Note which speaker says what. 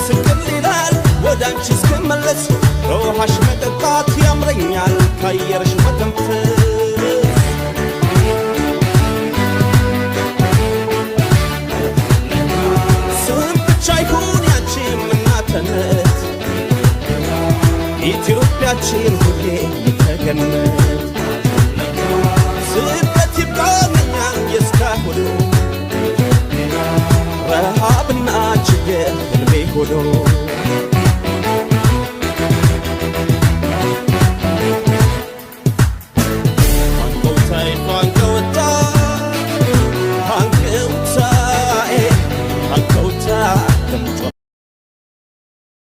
Speaker 1: ስቅል ይላል ወዳንቺ እስክመለስ በውሃሽ መጠጣት ያምረኛል ካየርሽ መተንፈስ ስም ብቻ ይሁን ያንቺም እናትነት ኢትዮጵያችን ሁሌ ተገነት ስደት ይብቃኛል የእስካሁኑ ረሃብና ችግር ህልሜ ሆኖ